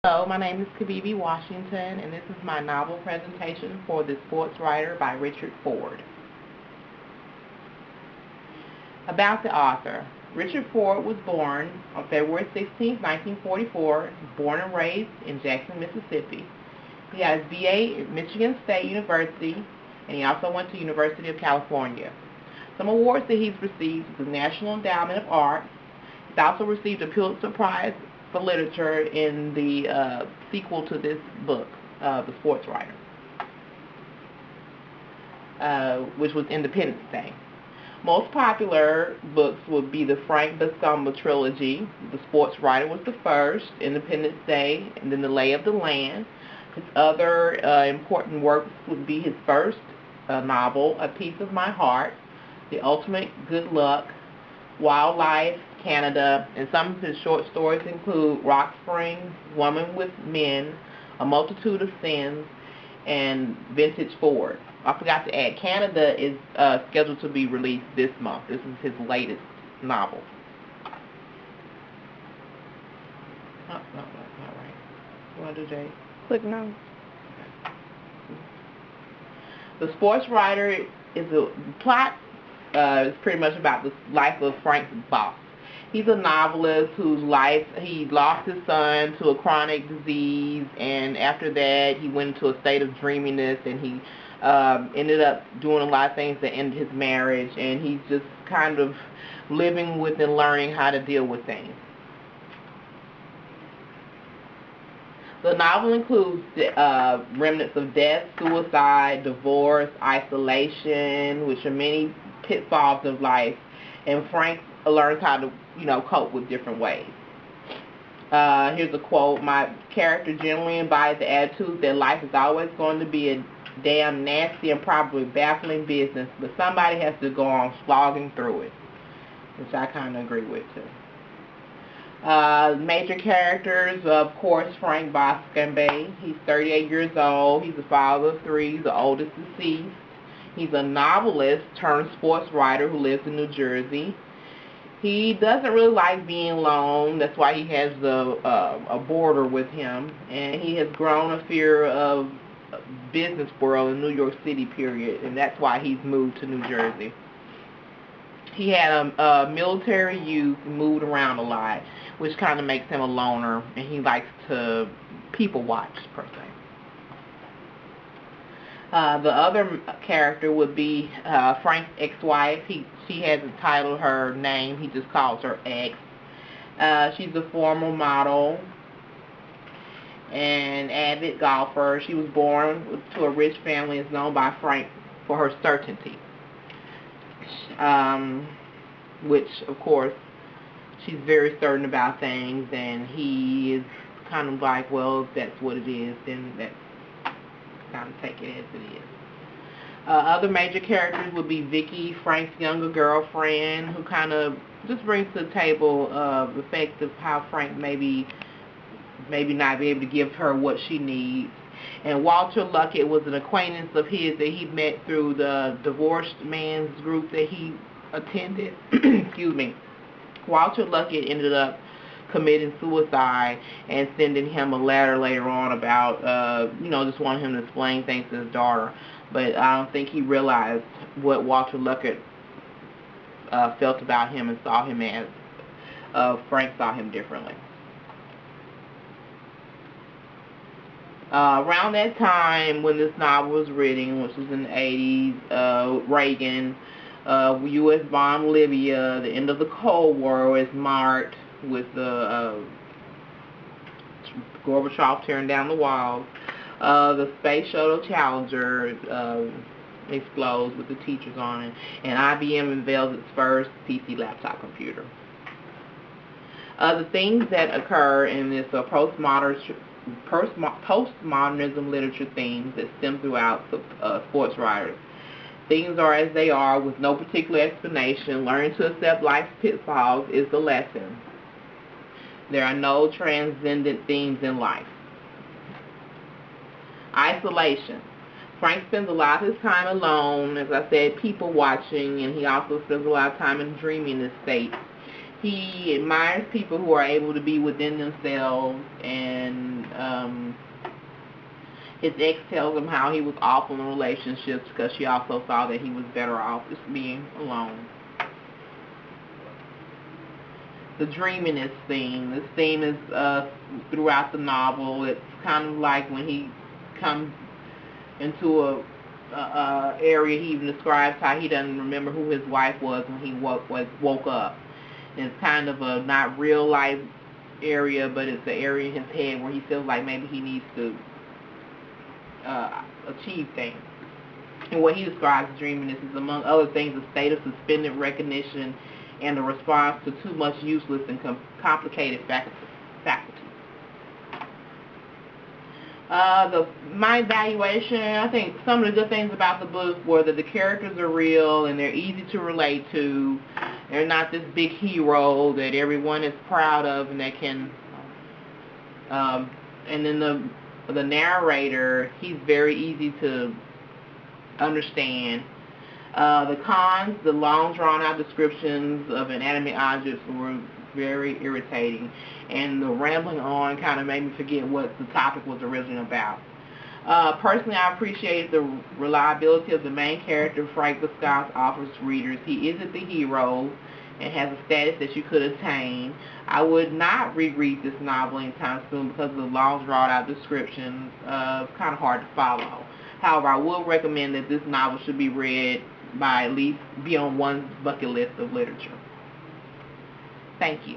Hello, my name is Kibibi Washington, and this is my novel presentation for The Sports Writer by Richard Ford. About the author. Richard Ford was born on February 16, 1944, born and raised in Jackson, Mississippi. He has his BA at Michigan State University, and he also went to University of California. Some awards that he's received is the National Endowment of Arts. He's also received a Pulitzer Prize for literature in the sequel to this book, The Sports Writer, which was Independence Day. Most popular books would be the Frank Buscema trilogy. The Sports Writer was the first, Independence Day, and then The Lay of the Land. His other important works would be his first novel, A Piece of My Heart, The Ultimate Good Luck, Wildlife, Canada, and some of his short stories include Rock Springs, Woman with Men, A Multitude of Sins, and Vintage Ford. I forgot to add, Canada is scheduled to be released this month. This is his latest novel. Oh, no, that's not right. What do I do, Jay? Click no. The Sports Writer is a plot. Is pretty much about the life of Frank's boss. He's a novelist whose life, he lost his son to a chronic disease, and after that he went into a state of dreaminess, and he ended up doing a lot of things that ended his marriage, and he's just kind of living with and learning how to deal with things. The novel includes remnants of death, suicide, divorce, isolation, which are many pitfalls of life, and Frank learns how to, cope with different ways. Here's a quote: "My character generally embodies the attitude that life is always going to be a damn nasty and probably baffling business, but somebody has to go on slogging through it," which I kind of agree with too. Major characters, of course, Frank Buscema. He's 38 years old. He's the father of 3, the oldest deceased. He's a novelist turned sports writer who lives in New Jersey. He doesn't really like being alone. That's why he has a boarder with him. And he has grown a fear of business world in New York City, period. And that's why he's moved to New Jersey. He had a military youth, moved around a lot, which kind of makes him a loner. And he likes to people watch, per se. The other character would be Frank's ex-wife. She hasn't titled her name. He just calls her ex. She's a former model and avid golfer. She was born to a rich family and is known by Frank for her certainty. Which, of course, she's very certain about things, and he is kind of like, well, if that's what it is, then that's kind of take it as it is. Other major characters would be Vicky, Frank's younger girlfriend, who kind of just brings to the table the fact of how Frank maybe not be able to give her what she needs. And Walter Luckett was an acquaintance of his that he met through the divorced man's group that he attended. Excuse me. Walter Luckett ended up committing suicide and sending him a letter later on about, just wanting him to explain things to his daughter. But I don't think he realized what Walter Luckett felt about him and saw him as. Frank saw him differently. Around that time when this novel was written, which was in the 80s, Reagan, U.S. bombed Libya, the end of the Cold War is marked with the Gorbachev tearing down the walls. The Space Shuttle Challenger explodes with the teachers on it, and IBM unveils its first PC laptop computer. The things that occur in this postmodernism literature themes that stem throughout sports writers. Things are as they are with no particular explanation. Learning to accept life's pitfalls is the lesson. There are no transcendent themes in life. Isolation. Frank spends a lot of his time alone, as I said, people watching, and he also spends a lot of time in dreaming state. He admires people who are able to be within themselves, and his ex tells him how he was awful in relationships because she also saw that he was better off just being alone. The dreaminess theme. This theme is throughout the novel. It's kind of like when he comes into a area, he even describes how he doesn't remember who his wife was when he woke up. And it's kind of a not real life area, but it's the area in his head where he feels like maybe he needs to achieve things. And what he describes as dreaminess is, among other things, a state of suspended recognition and a response to too much useless and complicated faculties. My evaluation, I think some of the good things about the book were that the characters are real and they're easy to relate to. They're not this big hero that everyone is proud of and that can. And then the narrator, he's very easy to understand. The cons, the long drawn out descriptions of inanimate objects were very irritating, and the rambling on kind of made me forget what the topic was originally about. Personally, I appreciate the reliability of the main character, Frank Viscount offers readers. He isn't the hero and has a status that you could attain. I would not reread this novel anytime soon because of the long drawn out descriptions. Kind of hard to follow. However, I will recommend that this novel should be read by at least be on one's bucket list of literature. Thank you.